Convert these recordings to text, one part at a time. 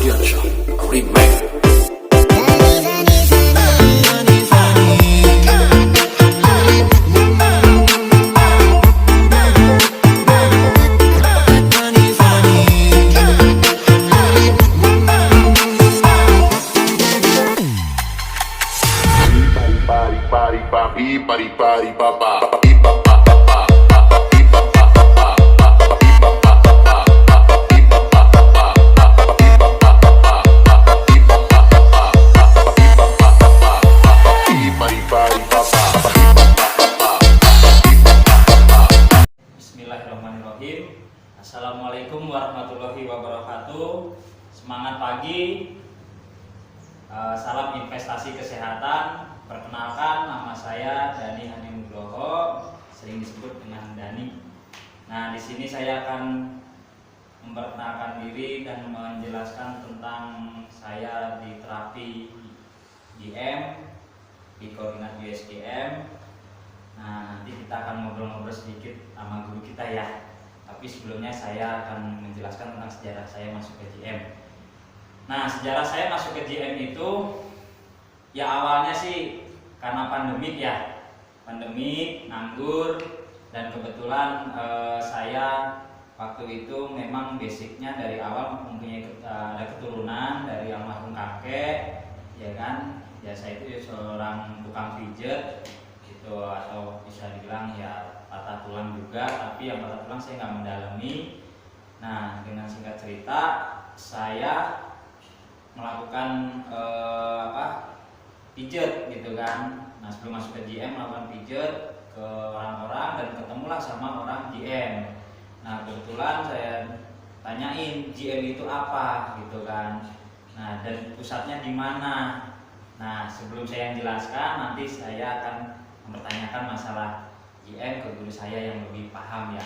Ardiansyah Remake. Bismillahirrahmanirrahim. Assalamualaikum warahmatullahi wabarakatuh. Semangat pagi. Salam investasi kesehatan. Perkenalkan, nama saya Dani Hanimugroho, sering disebut dengan Dani. Nah, di sini saya akan memperkenalkan diri dan menjelaskan tentang saya di terapi GM, di koordinat USGM. Nah, nanti kita akan ngobrol-ngobrol sedikit sama guru kita ya. Tapi sebelumnya saya akan menjelaskan tentang sejarah saya masuk ke GM. Nah, sejarah saya masuk ke GM itu ya awalnya sih karena pandemik ya. Pandemik, nganggur, dan kebetulan saya waktu itu memang basicnya dari awal mempunyai ada keturunan dari almarhum kakek, ya kan. Ya saya itu seorang tukang pijat gitu, atau bisa dibilang ya patah tulang juga, tapi yang patah tulang saya nggak mendalami. Nah, dengan singkat cerita saya melakukan pijat gitu kan. Nah, sebelum masuk ke GM melakukan pijat ke orang-orang dan ketemulah sama orang GM. Nah, kebetulan saya tanyain GM itu apa gitu kan. Nah, dan pusatnya di mana. Nah, sebelum saya jelaskan, nanti saya akan mempertanyakan masalah GM ke guru saya yang lebih paham ya.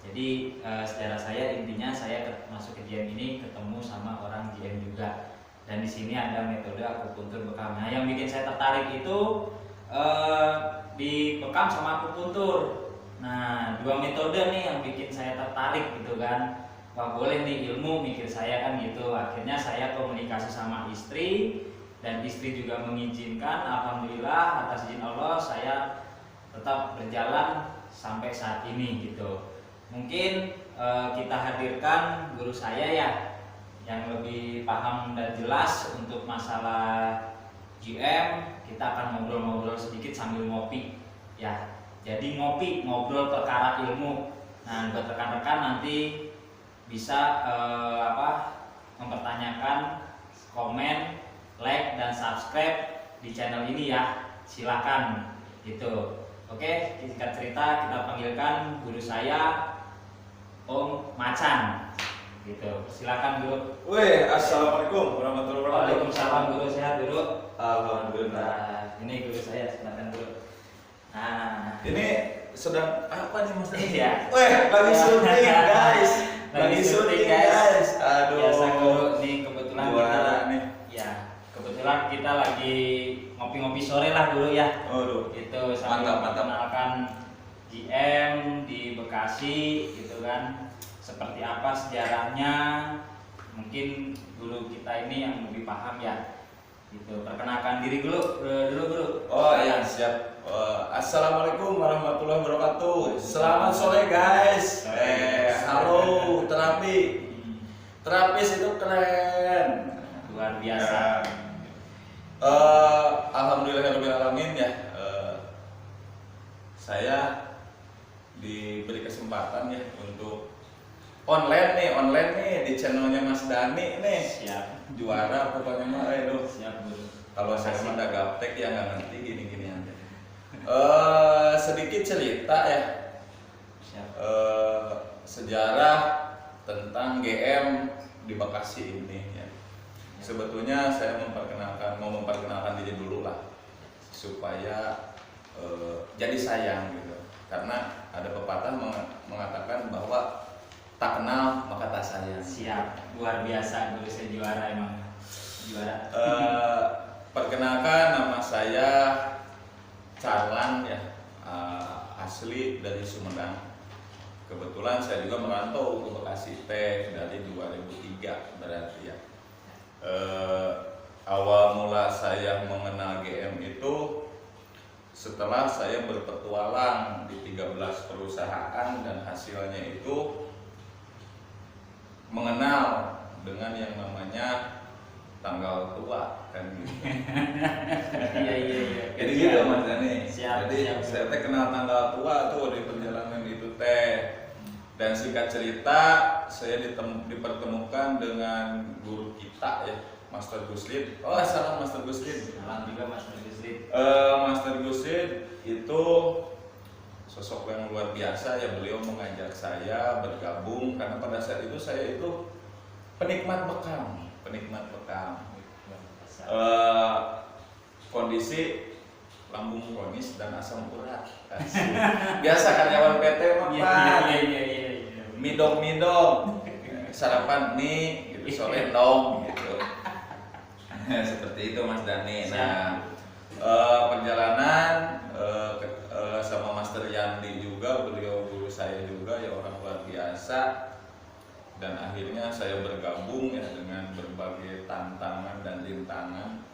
Jadi sejarah saya intinya saya masuk ke GM ini ketemu sama orang GM juga. Dan di sini ada metode akupuntur bekam. Nah, yang bikin saya tertarik itu di bekam sama akupuntur. Nah, dua metode nih yang bikin saya tertarik gitu kan. Wah, boleh nih ilmu, mikir saya kan gitu. Akhirnya saya komunikasi sama istri dan istri juga mengizinkan. Alhamdulillah atas izin Allah saya tetap berjalan sampai saat ini gitu. Mungkin kita hadirkan guru saya ya yang lebih paham dan jelas untuk masalah GM. Kita akan ngobrol-ngobrol sedikit sambil ngopi ya. Jadi ngobrol perkara ilmu. Nah, buat rekan-rekan nanti bisa mempertanyakan, komen, like dan subscribe di channel ini ya. Silakan gitu. Oke, singkat cerita kita panggilkan guru saya Om Macan gitu. Silakan guru. Weh, assalamualaikum warahmatullahi wabarakatuh. Waalaikumsalam guru, sehat guru. Alhamdulillah. Nah, ini guru saya, silakan guru. Nah, Ini sedang apa nih mas? Iya. Weh, lagi syuting guys. Lagi syuting guys. Aduh. Biasa guru nih kebetulan juara nih. Ya, kebetulan kita lagi ngopi-ngopi sore lah dulu ya. Aduh. Itu sambil mengenalkan GM di Bekasi gitu kan. Seperti apa sejarahnya? Mungkin dulu kita ini yang lebih paham ya. Gitu. Perkenalkan diri dulu guru. Oh iya, siap. Assalamualaikum warahmatullahi wabarakatuh. Selamat sore guys. Halo terapi. Terapis itu keren. Luar biasa. Alhamdulillahirobbilalamin ya. Saya diberi kesempatan ya untuk online nih di channelnya Mas Dani nih. Siap. Juara pokoknya mah itu. Siap guru. Kalau saya mah udah gaptek ya nggak ngerti gini-gini aja. Sedikit cerita ya. Siap. Sejarah tentang GM di Bekasi ini ya. Sebetulnya saya mau memperkenalkan diri dulu lah supaya jadi sayang gitu. Karena ada pepatah mengatakan bahwa tak kenal maka tak sayang. Siap, luar biasa guru, saya juara emang. Juara. Perkenalkan, nama saya Carlan ya, asli dari Sumedang. Kebetulan saya juga merantau ke Bekasi Teh dari 2003 berarti ya. Eh, awal mula saya mengenal GM itu setelah saya berpetualang di 13 perusahaan dan hasilnya itu mengenal dengan yang namanya tanggal tua kan gitu. Iya. Jadi gitu Mas Dani. Siap, Jadi siap. saya teh kenal tanggal tua tuh di perjalanan itu teh. Dan singkat cerita saya dipertemukan dengan guru kita ya, Master Guslin. Oh, salam Master Guslin. Salam juga Mas Gusli. Master Guslin itu sosok yang luar biasa ya. Beliau mengajak saya bergabung karena pada saat itu saya itu penikmat bekam. Kondisi lambung kronis dan asam urat. Biasa karyawan PT mah Pak. Iya. Midong sarapan mie gitu, sore dong gitu. Seperti itu Mas Dani. Nah, perjalanan sama Master Yandi juga, beliau guru saya juga ya, orang luar biasa. Dan akhirnya saya bergabung ya dengan berbagai tantangan dan rintangan.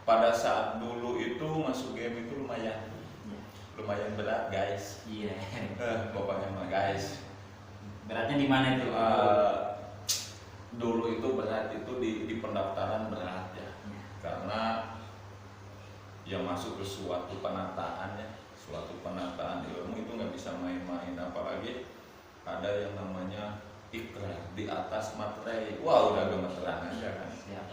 Pada saat dulu itu masuk game itu lumayan berat guys. Iya. Pokoknya mah guys. Beratnya di mana itu? Dulu itu berat itu di pendaftaran berat ya, karena yang masuk ke suatu penataan ilmu itu nggak bisa main-main, apalagi ada yang namanya ikrar di atas materai. Wah, udah gemeteran aja kan. Siap.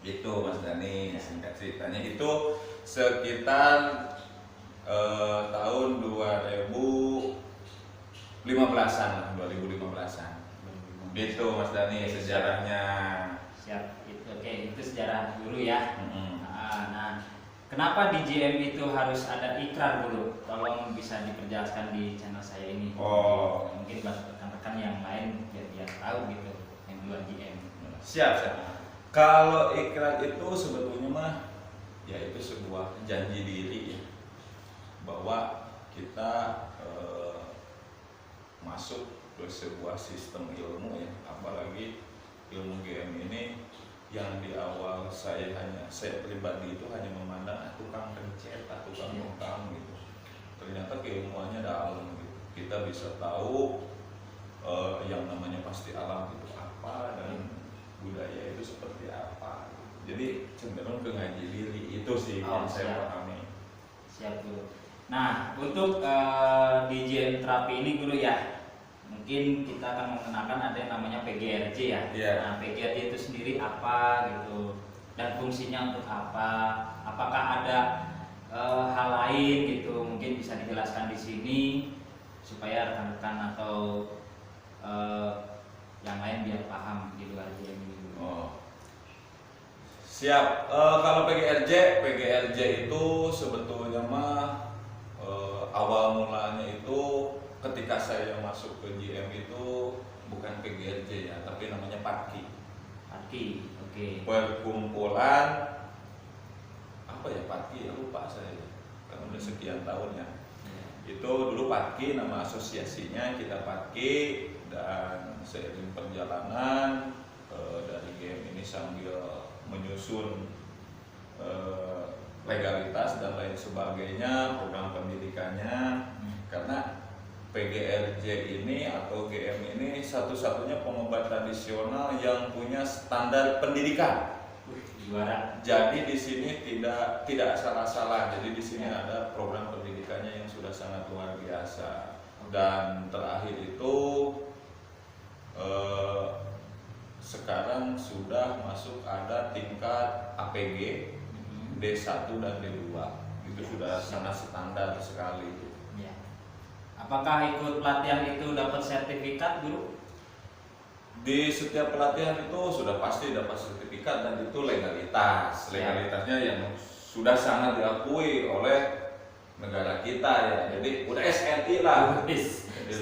Gitu Mas Dani, singkat ceritanya itu sekitar tahun 2015-an lah, 2015-an. Gitu Mas Dani sejarahnya. Siap. Oke, itu sejarah dulu ya. Nah, kenapa di GM itu harus ada ikrar dulu? Tolong bisa diperjelaskan di channel saya ini. Oh. Mungkin buat rekan-rekan yang lain biar tahu gitu yang di luar GM. Siap. Kalau ikrar itu sebetulnya mah ya itu sebuah janji diri ya, bahwa kita masuk ke sebuah sistem ilmu ya, apalagi ilmu GM ini yang di awal saya pribadi itu hanya memandang tukang pencet, tukang bekam gitu. Ternyata keilmuannya dalam gitu. Kita bisa tahu yang namanya pasti alam itu apa dan budaya itu seperti apa. Jadi cenderung ke ngaji diri itu sih yang saya pahami. Siap Guru. Nah, untuk di GM terapi ini Guru ya, mungkin kita akan mengenalkan ada yang namanya PGRJ ya. Yeah. Nah, PGRJ itu sendiri apa gitu dan fungsinya untuk apa? Apakah ada hal lain gitu? Mungkin bisa dijelaskan di sini supaya rekan-rekan atau yang lain biar paham di luar GM ini. Oh. Siap. Kalau PGRJ itu sebetulnya mah awal mulanya itu ketika saya masuk ke GM itu bukan PGRJ ya, tapi namanya PATKI. Oke. Perkumpulan apa ya PATKI ya, lupa saya kan udah sekian tahun ya. Itu dulu PATKI, nama asosiasinya kita PATKI, dan seiring perjalanan dari GM ini sambil menyusun legalitas dan lain sebagainya, program pendidikannya, karena PGRJ ini atau GM ini satu-satunya pengobat tradisional yang punya standar pendidikan. Juara. Jadi di sini tidak salah-salah. Jadi di sini ada program pendidikannya yang sudah sangat luar biasa. Dan terakhir itu sekarang sudah masuk ada tingkat APG D1 dan D2. Itu sudah sangat standar sekali. Ya. Apakah ikut pelatihan itu dapat sertifikat, Guru? Di setiap pelatihan itu sudah pasti dapat sertifikat dan itu legalitas. Legalitasnya yang sudah sangat diakui oleh negara kita ya. Jadi udah SNI lah. Jadi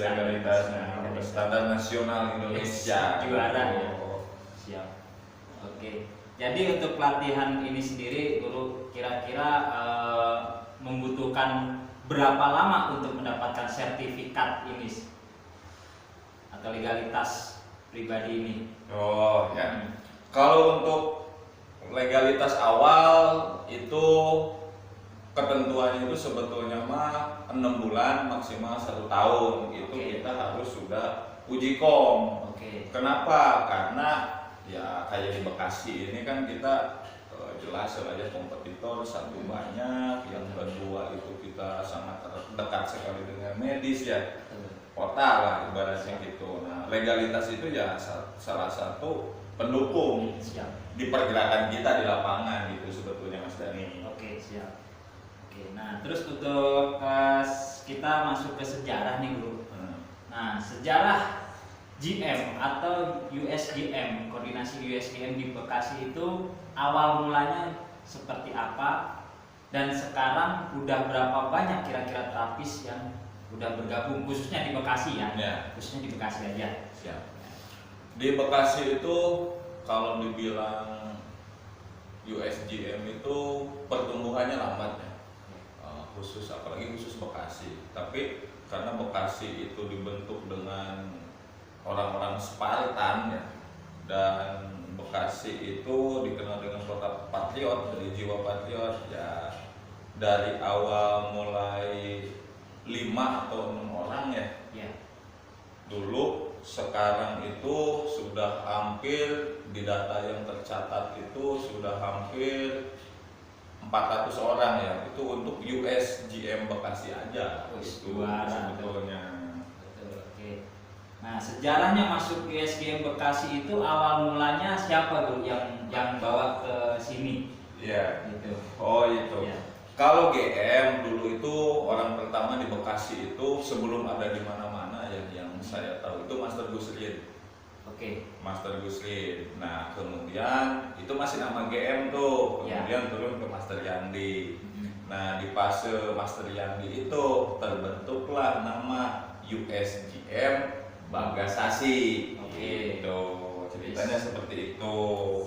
legalitasnya standar nasional Indonesia. Juara ya. Siap. Oke. Jadi untuk pelatihan ini sendiri, Guru kira-kira membutuhkan berapa lama untuk mendapatkan sertifikat ini atau legalitas pribadi ini? Oh ya. Kalau untuk legalitas awal itu ketentuannya itu sebetulnya mah 6 bulan maksimal 1 tahun itu kita harus sudah uji kom. Kenapa? Karena ya kayak di Bekasi ini kan kita jelas saja kompetitor satu banyak, yang kedua itu kita sangat dekat sekali dengan medis ya, kota lah ibaratnya gitu. Nah legalitas itu ya salah satu pendukung di pergerakan kita di lapangan gitu sebetulnya Mas Dani. Oke, siap. Oke, nah terus untuk kita masuk ke sejarah nih Bro. Nah sejarah GM atau USGM, koordinasi USGM di Bekasi itu awal mulanya seperti apa, dan sekarang udah berapa banyak kira-kira terapis yang udah bergabung khususnya di Bekasi ya? Khususnya di Bekasi aja. Siap. Di Bekasi itu kalau dibilang USGM itu pertumbuhannya lambat ya, apalagi khusus Bekasi. Tapi karena Bekasi itu dibentuk dengan orang-orang Spartan ya, dan Bekasi itu dikenal dengan kota patriot, dari jiwa patriot ya. Dari awal mulai 5 atau 6 orang ya dulu, sekarang itu sudah hampir di data yang tercatat itu sudah hampir 400 orang ya, itu untuk USGM Bekasi aja. Itu sebetulnya. Nah, sejarahnya masuk USGM Bekasi itu awal mulanya siapa tuh yang bawa ke sini? Iya. Gitu. Oh itu. Ya. Kalau GM dulu itu orang pertama di Bekasi itu sebelum ada di mana-mana ya, yang saya tahu itu Master Gusrin. Master Gusrin. Nah, kemudian itu masih nama GM tuh. Kemudian turun ke Master Yandi. Nah, di fase Master Yandi itu terbentuklah nama USGM Bagasasi. Gitu. Ceritanya seperti itu.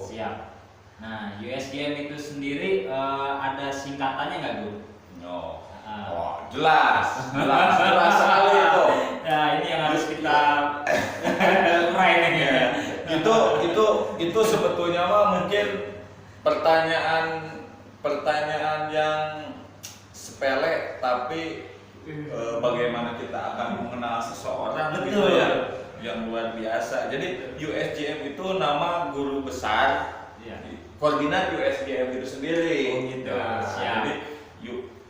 Siap. Nah, USGM itu sendiri ada singkatannya nggak, Bu? Jelas sekali itu. Nah, ini yang harus kita uraikan ya. Itu sebetulnya mah mungkin pertanyaan yang sepele, tapi bagaimana kita akan mengenal seseorang gitu ya, yang luar biasa. Jadi USGM itu nama guru besar, koordinat USGM itu sendiri. Gitu. Jadi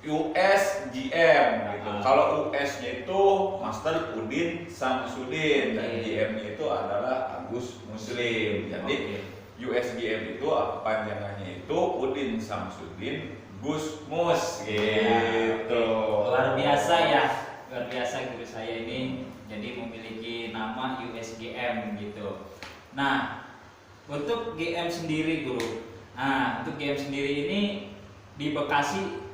USGM gitu. Kalau US-nya itu Master Udin Samsudin dan GM-nya itu adalah Agus Muslim. Jadi USGM itu panjangannya itu Udin Samsudin Gus Mus gitu. Luar biasa ya, luar biasa guru saya ini jadi memiliki nama USGM gitu. Nah, untuk GM sendiri Guru. Nah, untuk GM sendiri ini di Bekasi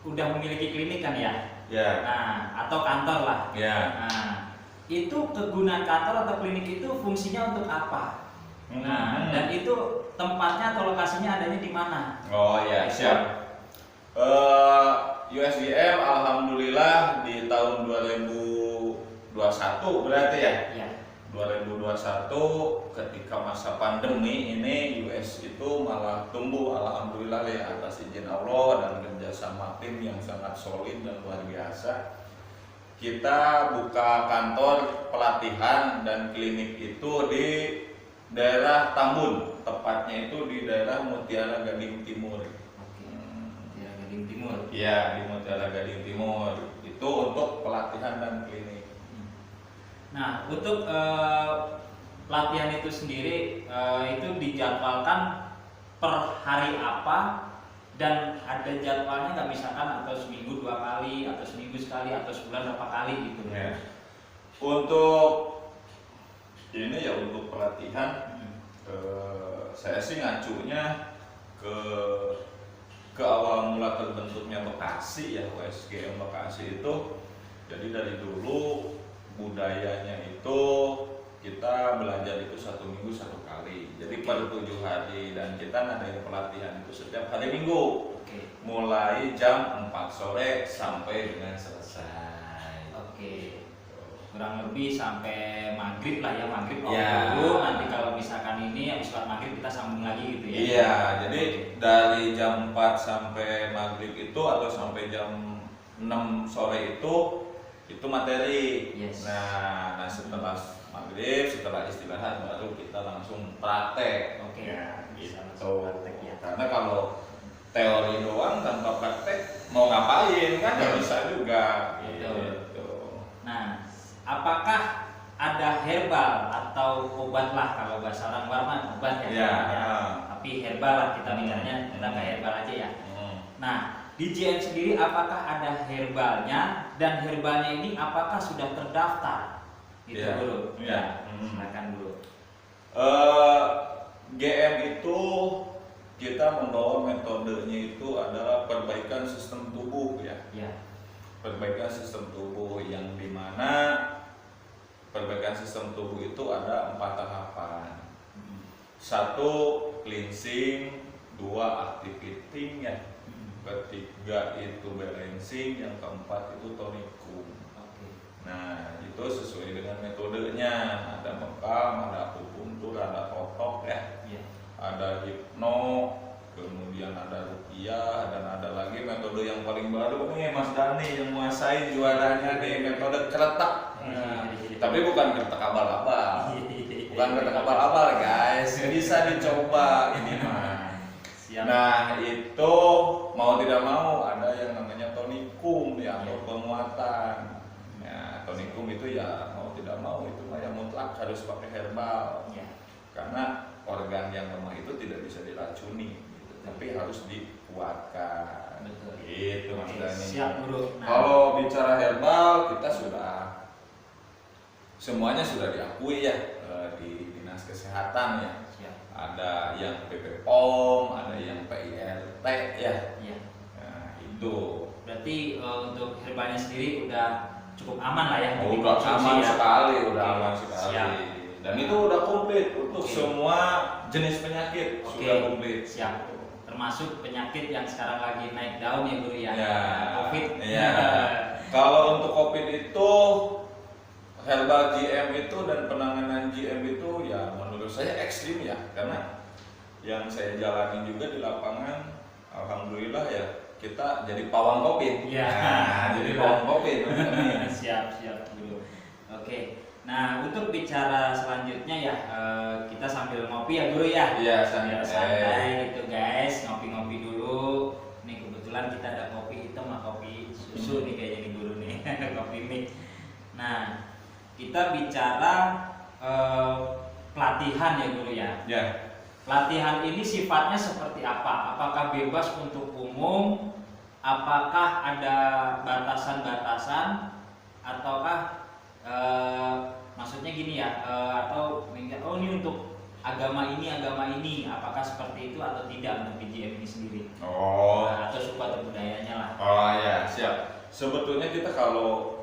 udah memiliki klinik kan ya? Nah, atau kantor lah. Nah, itu kegunaan kantor atau klinik itu fungsinya untuk apa? Nah, dan itu tempatnya atau lokasinya adanya di mana? Oh ya, siap. USGM alhamdulillah di tahun 2021 berarti ya? 2021 ketika masa pandemi ini US itu malah tumbuh alhamdulillah ya, atas izin Allah dan kerjasama tim yang sangat solid dan luar biasa. Kita buka kantor pelatihan dan klinik itu di daerah Tambun, tepatnya itu di daerah Mutiara Gading Timur. Mutiara Gading Timur. Iya, di Mutiara Gading Timur. Itu untuk pelatihan dan klinik. Nah, untuk pelatihan itu sendiri itu dijadwalkan per hari apa, dan ada jadwalnya nggak, misalkan atau seminggu 2 kali atau seminggu sekali atau sebulan berapa kali gitu ya. Untuk ini ya, untuk pelatihan saya sih ngacunya ke awal mula terbentuknya Bekasi ya, USGM Bekasi itu. Jadi dari dulu budayanya itu kita belajar itu 1 minggu 1 kali, jadi per 7 hari, dan kita ngadain pelatihan itu setiap hari Minggu, mulai jam 4 sore sampai dengan selesai. kurang lebih sampai maghrib lah ya, maghrib Ya. dulu. Nanti kalau misalkan ini habis sholat maghrib kita sambung lagi gitu ya. Iya, jadi dari jam 4 sampai maghrib itu atau sampai jam 6 sore itu materi. Yes. Nah setelah maghrib, setelah istirahat baru kita langsung praktek. Oke. Ya, Bisa gitu. langsung praktek ya. Karena kalau teori doang tanpa praktek mau ngapain kan nggak bisa juga. Betul. Gitu. Nah, apakah ada herbal atau obat lah, kalau bahasa orang luar mah obat ya, Ya. tapi herbal lah kita bilangnya, kita ke herbal aja ya. Nah, di JM sendiri apakah ada herbalnya, dan herbalnya ini apakah sudah terdaftar? Gitu Ya. dulu. Ya. Silakan dulu. GM itu kita membawa metodenya itu adalah perbaikan sistem tubuh ya. Ya. Perbaikan sistem tubuh yang dimana perbaikan sistem tubuh itu ada 4 tahapan. 1 cleansing, 2 activating ya, ketiga itu balancing, yang keempat itu tonikum. Oke. Nah itu sesuai dengan metodenya, ada bekam, ada akupunktur, ada totok ya, Ya. ada hipno, kemudian ada rupiah, dan ada lagi metode yang paling baru nih Mas Dani yang menguasai juaranya nih, metode kretek. Nah, tapi bukan kretek abal-abal, bukan kretek abal-abal guys, bisa dicoba ini mah. Siap. Nah itu mau tidak mau ada yang namanya tonikum ya, atau penguatan. Ya tonikum itu ya mau tidak mau itu mah ya mutlak harus pakai herbal. Ya. Karena organ yang lemah itu tidak bisa diracuni, gitu. Tapi harus dikuatkan. Betul. Gitu Mas Oke, Dani. siap guru. Nah, Kalau bicara herbal kita sudah semuanya sudah diakui ya di dinas kesehatan ya. siap. Ada yang BPOM, ada yang PIRT ya. Ya. Nah, itu. Berarti untuk herbalnya sendiri udah cukup aman lah ya. Oh, untuk udah dikonsumsi aman ya. sekali, udah Oke, aman sekali. siap. Dan itu udah komplit untuk Oke. semua jenis penyakit Oke, sudah komplit. siap. Termasuk penyakit yang sekarang lagi naik daun ya guru ya. Ya, COVID. ya. Kalau untuk COVID itu herbal GM itu dan penanganan GM itu ya menurut saya ekstrim ya, karena yang saya jalani juga di lapangan, alhamdulillah ya kita jadi pawang COVID. Ya. Nah, jadi pawang COVID. siap guru. Oke. Nah, untuk bicara selanjutnya ya, kita sambil ngopi ya guru ya. Iya, Biar santai. santai gitu guys, ngopi-ngopi dulu. Nih kebetulan kita ada kopi hitam sama kopi susu nih kayaknya nih guru nih, kopi mix. Nah, kita bicara pelatihan ya guru ya. Ya. Pelatihan ini sifatnya seperti apa? Apakah bebas untuk umum? Apakah ada batasan-batasan? Ataukah maksudnya gini ya? Atau oh ini untuk agama ini, apakah seperti itu atau tidak untuk PGM ini sendiri? Oh. Atau suku atau budayanya lah? Oh ya, siap. Sebetulnya kita kalau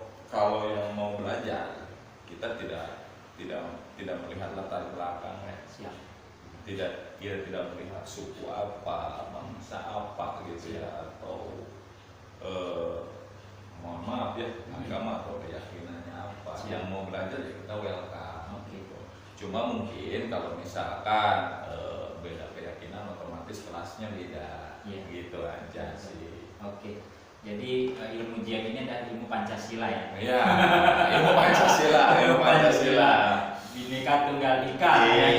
yang mau belajar, kita tidak melihat latar belakang ya. Siap. Tidak melihat suku apa, bangsa apa gitu ya, atau mohon maaf ya, agama atau keyakinannya apa. Siap. Yang mau belajar ya kita welcome. Oke. Cuma mungkin kalau misalkan beda keyakinan otomatis kelasnya beda. Iya. Gitu aja sih. Oke. Jadi ilmu GM ini adalah ilmu Pancasila ya. Iya, ilmu Pancasila, ilmu Pancasila. Bineka Tunggal Ika. Iya.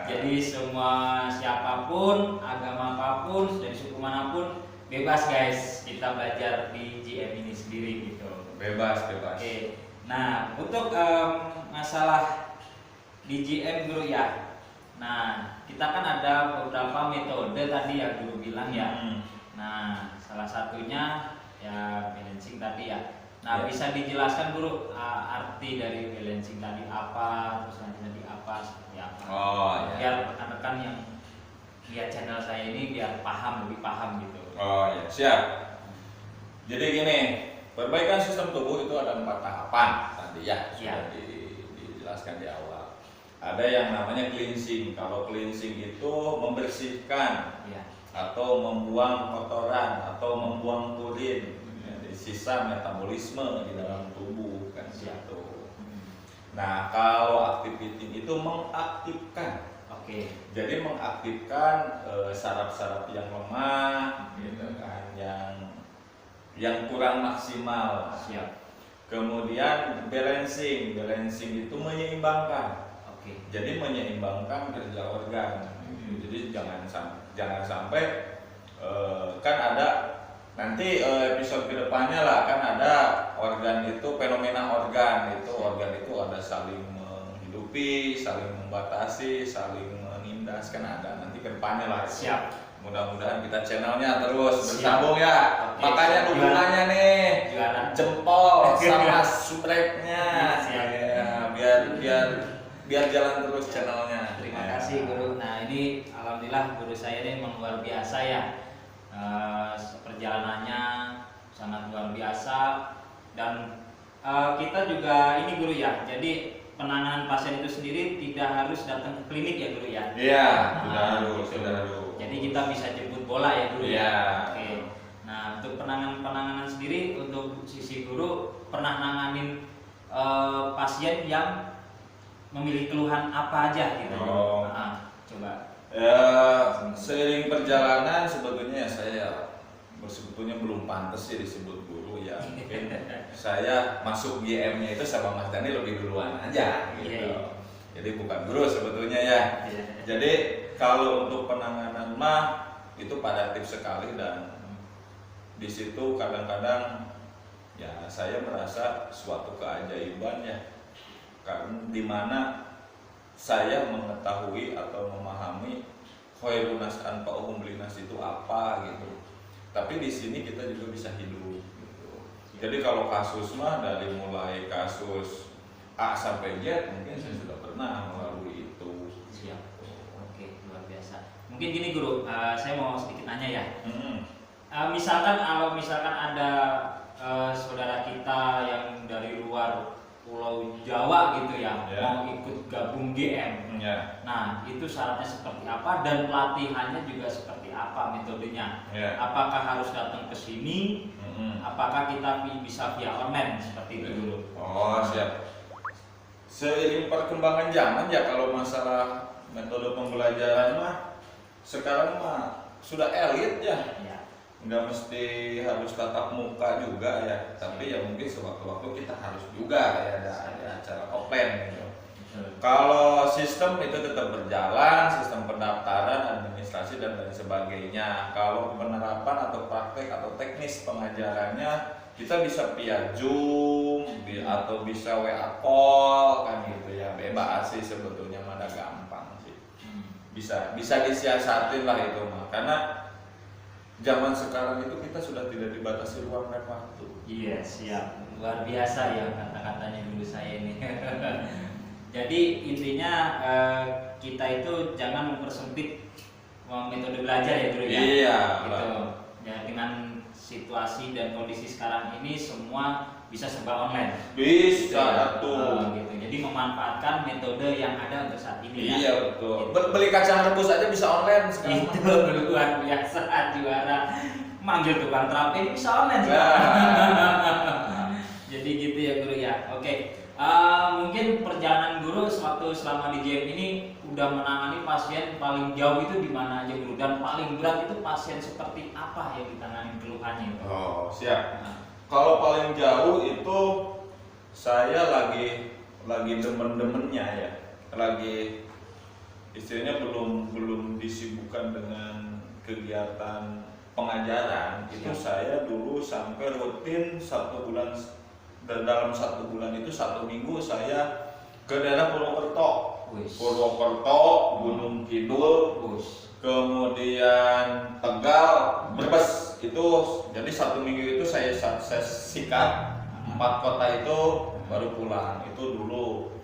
Jadi semua siapapun, agama apapun, dari suku manapun bebas guys, kita belajar di GM ini sendiri gitu. Bebas. Oke. Nah, untuk masalah di GM guru ya. Nah, kita kan ada beberapa metode tadi ya guru bilang ya. Nah, salah satunya ya balancing tadi ya. Nah, Ya. bisa dijelaskan guru arti dari balancing tadi apa, terus nanti apa, seperti apa? Oh, ya. Biar rekan-rekan yang lihat channel saya ini biar lebih paham gitu. Oh ya, siap. Jadi gini, perbaikan sistem tubuh itu ada 4 tahapan tadi ya, sudah dijelaskan di awal. Ada yang namanya cleansing. Kalau cleansing itu membersihkan Ya. atau membuang kotoran atau membuang purin, sisa metabolisme di dalam tubuh kan Siap. gitu. Nah, kalau activating itu mengaktifkan. Oke. Jadi mengaktifkan saraf-saraf yang lemah, gitu kan, yang kurang maksimal. Siap. Kemudian balancing itu menyeimbangkan. Oke. Jadi menyeimbangkan kerja organ. Jadi jangan sampai kan ada nanti episode kedepannya lah, kan ada organ itu, fenomena organ itu ada saling menghidupi, saling membatasi, saling menindas, kan ada nanti kedepannya lah. Siap. Mudah-mudahan kita channelnya terus Siap. bersambung ya. Oke, Makanya siap. dukungannya nih Juara. jempol sama subscribe-nya Siap. ya, biar jalan terus channelnya. Terima Ya. kasih guru. Nah ini alhamdulillah guru saya ini memang luar biasa ya. Perjalanannya sangat luar biasa dan kita juga ini guru ya. Jadi penanganan pasien itu sendiri tidak harus datang ke klinik ya guru ya. Iya, Nah, sudah harus. Jadi kita bisa jemput bola ya guru Iya. ya. Oke. Nah untuk penanganan sendiri, untuk sisi guru pernah nanganin pasien yang memiliki keluhan apa aja gitu. Oh. Nah, coba. Seiring perjalanan sebetulnya saya sebetulnya belum pantas sih disebut guru ya. Mungkin saya masuk GM-nya itu sama Mas Dani lebih duluan aja gitu. Iya. Jadi bukan guru sebetulnya ya. Iya. Jadi kalau untuk penanganan mah itu variatif sekali, dan di situ kadang-kadang ya saya merasa suatu keajaiban ya, karena dimana saya mengetahui atau memahami khairunas anfa'uhum linas itu apa gitu. Tapi di sini kita juga bisa hidup gitu. Jadi kalau kasus mah dari mulai kasus A sampai Z mungkin saya sudah pernah melalui itu. Siap. Oke, luar biasa. Mungkin gini guru, saya mau sedikit nanya ya. Misalkan ada saudara kita yang dari luar Pulau Jawa gitu ya, mau ikut gabung GM. Ya. Nah, itu syaratnya seperti apa dan pelatihannya juga seperti apa metodenya? Ya. Apakah harus datang ke sini? Apakah kita bisa via online seperti itu dulu? Oh, siap. Seiring perkembangan zaman ya, kalau masalah metode pembelajaran mah sekarang mah sudah elit ya. Ya. Nggak mesti harus tatap muka juga ya, tapi ya mungkin sewaktu-waktu kita harus juga kayak ada acara offline gitu. Kalau sistem itu tetap berjalan, sistem pendaftaran, administrasi dan lain sebagainya. Kalau penerapan atau praktek atau teknis pengajarannya kita bisa via Zoom atau bisa WA call kan gitu ya, bebas sih sebetulnya, mana gampang sih. Bisa disiasatin lah itu mah, karena zaman sekarang itu kita sudah tidak dibatasi ruang dan waktu. Iya, siap. Luar biasa ya kata-katanya guru saya ini. Jadi intinya kita itu jangan mempersempit metode belajar ya guru ya. Iya. Gitu. Ya, dengan situasi dan kondisi sekarang ini semua bisa serba online. Bisa tuh. Gitu. Jadi memanfaatkan metode yang ada untuk saat ini. Iya betul. Beli kacang rebus aja bisa online sekarang. Itu luar biasa, juara. Manggil tukang terapi bisa online sih. Jadi gitu ya guru ya. Oke. Mungkin perjalanan guru sewaktu selama di GM ini udah menangani pasien paling jauh itu di mana aja guru, dan paling berat itu pasien seperti apa yang ditangani keluhannya? Oh siap. Kalau paling jauh itu saya lagi demen-demennya ya, lagi istilahnya belum disibukkan dengan kegiatan pengajaran. Itu saya dulu sampai rutin 1 bulan, dan dalam 1 bulan itu 1 minggu saya ke daerah Purwokerto, Gunung Kidul, kemudian Tegal, Brebes. Itu jadi 1 minggu itu saya sikat 4 kota itu baru pulang. Itu dulu.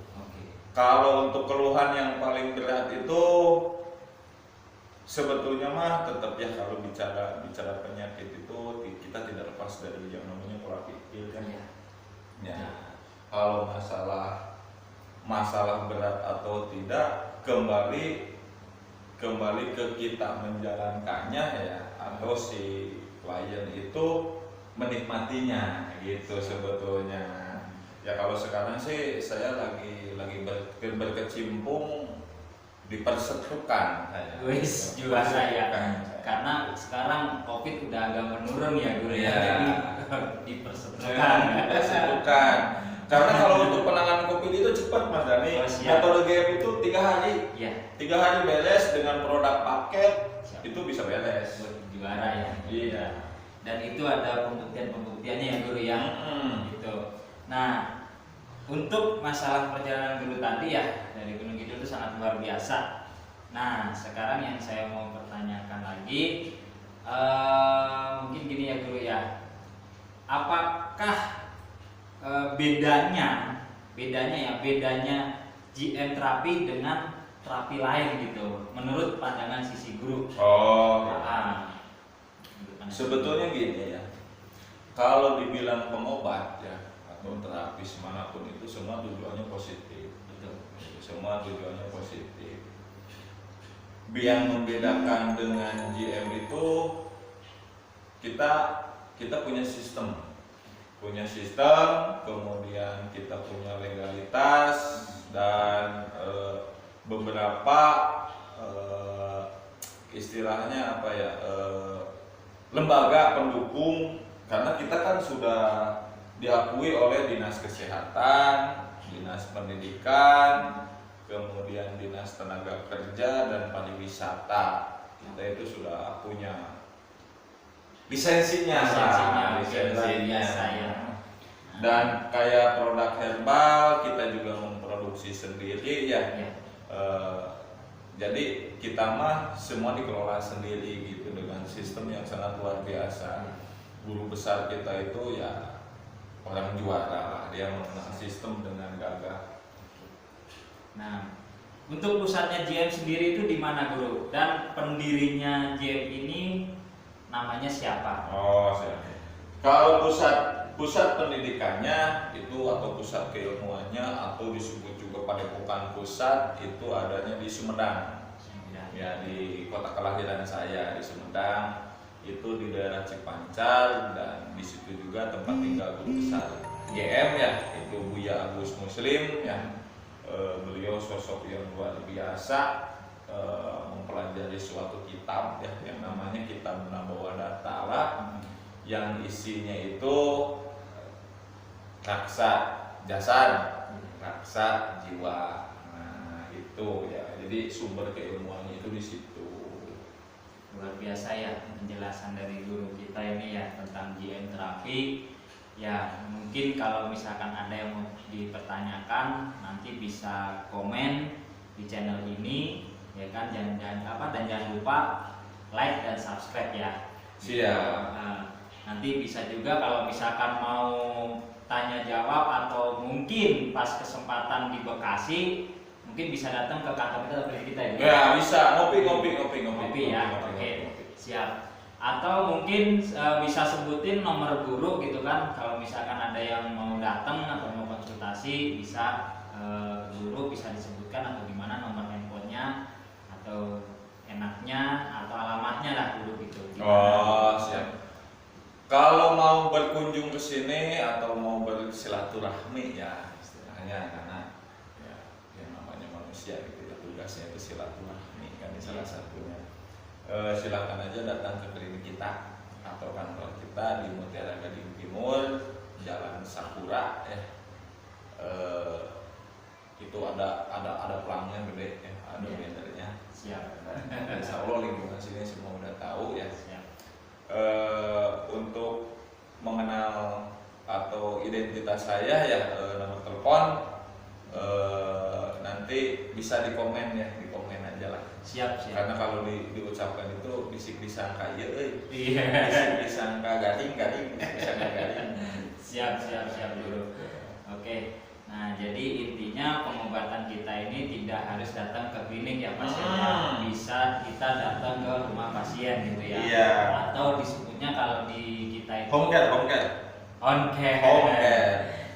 Kalau untuk keluhan yang paling berat itu sebetulnya mah tetap ya, kalau bicara penyakit itu kita tidak lepas dari yang namanya pola pikir kan. Ya. Kalau masalah berat atau tidak kembali ke kita menjalankannya ya, atau si klien itu menikmatinya gitu sebetulnya. Ya kalau sekarang sih saya lagi berkecimpung di persetukan saya. Wis juara ya. Persetukan. Karena sekarang Covid udah agak menurun ya guru ya. Iya. Jadi dipersetukan. Persetukan. Karena kalau untuk penanganan Covid itu cepat Mas Dani. Oh, siap. Metode GM itu 3 hari. Iya. 3 hari beres dengan produk paket Siap. itu bisa beres. Juara ya. Iya. Dan itu ada pembuktiannya ya guru ya. Gitu. Nah, untuk masalah perjalanan guru tadi ya dari Gunung Kidul itu sangat luar biasa. Nah, sekarang yang saya mau pertanyakan lagi, mungkin gini ya guru ya, apakah bedanya GM terapi dengan terapi lain gitu, menurut pandangan sisi guru? Oh. Menurut pandangan Sebetulnya gini ya. Kalau dibilang pengobat ya atau terapis manapun itu semua tujuannya positif. betul. Semua tujuannya positif. Yang membedakan dengan GM itu kita punya sistem, kemudian kita punya legalitas dan beberapa istilahnya apa ya, lembaga pendukung, karena kita kan sudah diakui oleh Dinas Kesehatan, Dinas Pendidikan, kemudian Dinas Tenaga Kerja dan Pariwisata. Kita itu sudah punya lisensinya. biasa ya. Dan kayak produk herbal kita juga memproduksi sendiri ya. Ya. Jadi kita mah semua dikelola sendiri gitu dengan sistem yang sangat luar biasa. Guru besar kita itu ya orang juara lah, dia mengenal sistem dengan gagah. Nah, untuk pusatnya GM sendiri itu di mana guru? Dan pendirinya GM ini namanya siapa? Oh, siap. Kalau pusat pendidikannya itu atau pusat keilmuannya atau disebut juga Padepokan Pusat itu adanya di Sumedang. Ya, di kota kelahiran saya di Sumedang, itu di daerah Cipancar, dan di situ juga tempat tinggal guru besar GM ya, itu Buya Agus Muslim ya. Beliau sosok yang luar biasa, mempelajari suatu kitab ya yang namanya Kitab Nabawadhatala, yang isinya itu raksa jasad, raksa jiwa. Nah, itu ya. Jadi sumber keilmuannya itu di situ. Luar biasa ya penjelasan dari guru kita ini ya tentang GM terapi. Ya, mungkin kalau misalkan ada yang mau dipertanyakan nanti bisa komen di channel ini ya kan, dan jangan lupa like dan subscribe ya. Siap. Nah, nanti bisa juga kalau misalkan mau tanya jawab atau mungkin pas kesempatan di Bekasi mungkin bisa datang ke kantor kita atau klinik kita ya. Ya, bisa ngopi Ya. Oke. Siap. Atau mungkin bisa sebutin nomor guru gitu kan, kalau misalkan ada yang mau datang atau mau konsultasi bisa guru bisa disebutkan atau gimana nomor handphonenya atau enaknya atau alamatnya lah guru gitu. Oh, siap. Kalau mau berkunjung ke sini atau mau bersilaturahmi ya istilahnya, karena ya yang namanya manusia gitu ya, tugasnya itu silaturahmi kan salah satunya. Silakan aja datang ke klinik kita atau kantor kita di Mutiara Gading Timur, Jalan Sakura ya. Itu ada pelangnya gede ya, ada bannernya. Siap. Insya Allah lingkungan sini semua udah tahu ya. Siap. Untuk mengenal atau identitas saya ya, nomor telepon nanti bisa di komen aja lah. Siap. Karena kalau diucapkan itu bisik disangka iya, Iya. bisik disangka garing, disangka garing. Siap dulu. Oke. Nah, jadi intinya pengobatan kita ini tidak harus datang ke klinik ya pasiennya. Bisa kita datang ke rumah pasien gitu ya. Iya. Atau disebutnya kalau di kita itu Home care. on care.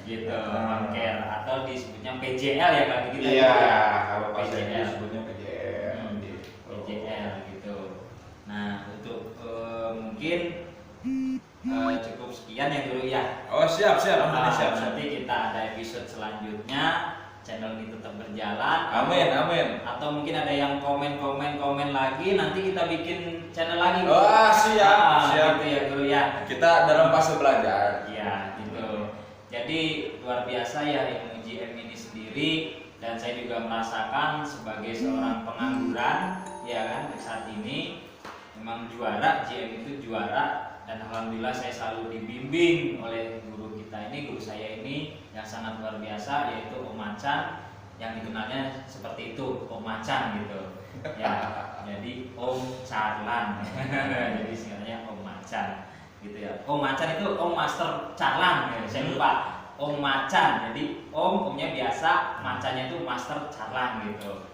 Gitu, on care atau disebutnya PJL ya kalau kita. Iya, kalau pasien PJL. disebutnya PJL. PJL gitu. Nah, untuk mungkin cukup sekian ya dulu ya. Oh, siap. Nanti kita ada episode channel ini tetap berjalan. Amin, amin. Atau mungkin ada yang komen lagi, nanti kita bikin channel lagi. Wah, siap, siap. Gitu ya Guru ya. Kita dalam fase belajar. Iya, gitu. Jadi luar biasa ya ilmu GM ini sendiri, dan saya juga merasakan sebagai seorang pengangguran ya kan saat ini memang juara, GM itu juara, dan alhamdulillah saya selalu dibimbing oleh guru kita ini, guru saya ini yang sangat luar biasa, yaitu Om Macan, yang dikenalnya seperti itu, Om Macan gitu ya. Jadi Om Carlan jadi singkatannya Om Macan gitu ya. Om Macan itu Om Master Carlan ya. Saya lupa Om Macan, jadi omnya biasa, macannya itu Master Carlan gitu.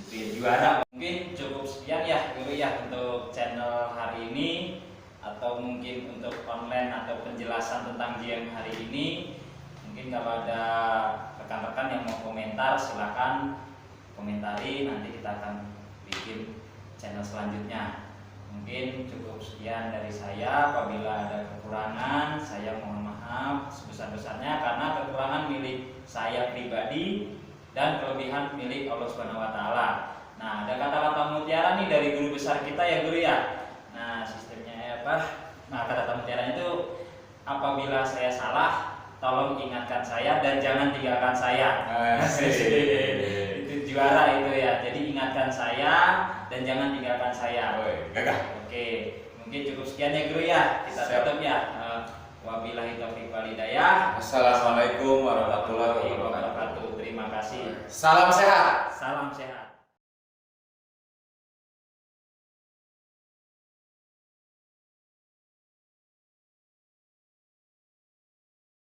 Itu ya, juara. Mungkin cukup sekian ya Guru ya untuk channel hari ini, atau mungkin untuk online atau penjelasan tentang GM hari ini. Mungkin kalau ada rekan-rekan yang mau komentar, silakan komentari, nanti kita akan bikin channel selanjutnya. Mungkin cukup sekian dari saya. Apabila ada kekurangan, saya mohon maaf sebesar-besarnya, karena kekurangan milik saya pribadi dan kelebihan milik Allah Subhanahu wa taala. Nah, ada kata-kata mutiara nih dari guru besar kita ya Guru ya. Nah, sistemnya apa? Nah, kata-kata mutiaranya itu, apabila saya salah, tolong ingatkan saya dan jangan tinggalkan saya. Itu juara itu ya. Jadi ingatkan saya dan jangan tinggalkan saya. Gagah. Oke, mungkin cukup sekian ya Guru ya. Kita tutup ya. Wabillahi taufiq wal hidayah. Assalamualaikum warahmatullahi wabarakatuh. Terima kasih. Salam sehat. Salam sehat.